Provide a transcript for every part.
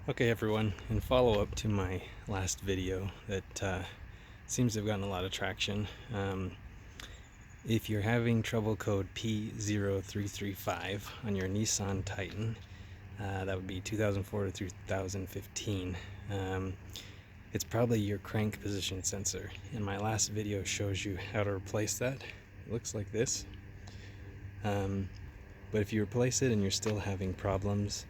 Okay everyone, in follow-up to my last video that seems to have gotten a lot of traction, if you're having trouble code P0335 on your Nissan Titan, that would be 2004 to 2015, it's probably your crank position sensor. And my last video shows you how to replace that. It looks like this. But if you replace it and you're still having problems,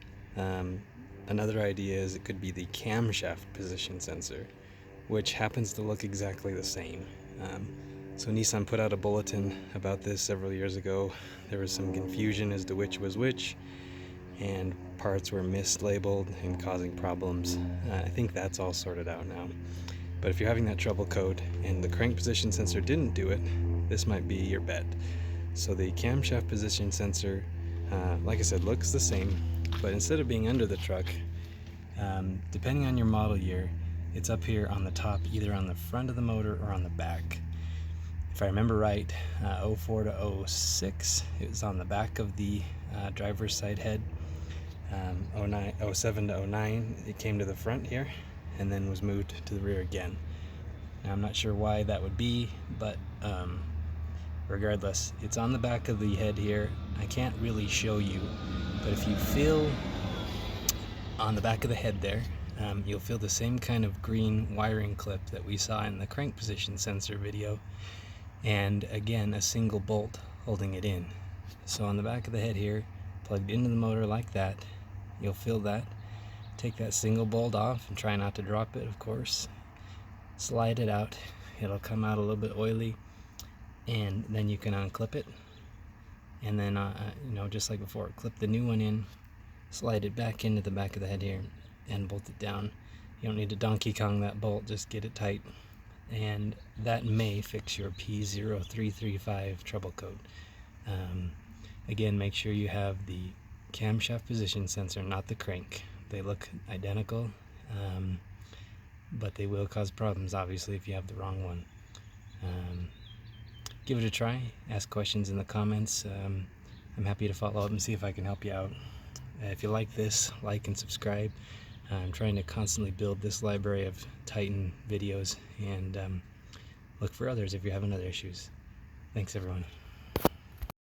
another idea is it could be the camshaft position sensor, which happens to look exactly the same. So Nissan put out a bulletin about this several years ago. There was some confusion as to which was which, and parts were mislabeled and causing problems. I think that's all sorted out now. But if you're having that trouble code and the crank position sensor didn't do it, this might be your bet. So the camshaft position sensor, like I said, looks the same, but instead of being under the truck, depending on your model year, it's up here on the top, either on the front of the motor or on the back. If I remember right, 04 to 06, it was on the back of the driver's side head. 07 to 09, it came to the front here, and then was moved to the rear again. Now I'm not sure why that would be, but regardless, it's on the back of the head here. I can't really show you, but if you feel on the back of the head there, you'll feel the same kind of green wiring clip that we saw in the crank position sensor video, and again a single bolt holding it in. So on the back of the head here, plugged into the motor like that, you'll feel that. Take that single bolt off and try not to drop it, of course. Slide it out. It'll come out a little bit oily, and then you can unclip it, and then just like before, clip the new one in, slide it back into the back of the head here, and bolt it down. You don't need to Donkey Kong that bolt, just get it tight, and that may fix your P0335 trouble code. Again, make sure you have the camshaft position sensor, not the crank. They look identical, but they will cause problems obviously if you have the wrong one. Give it a try, ask questions in the comments. I'm happy to follow up and see if I can help you out. If you like this, like and subscribe. I'm trying to constantly build this library of Titan videos, and look for others if you're having other issues. Thanks everyone.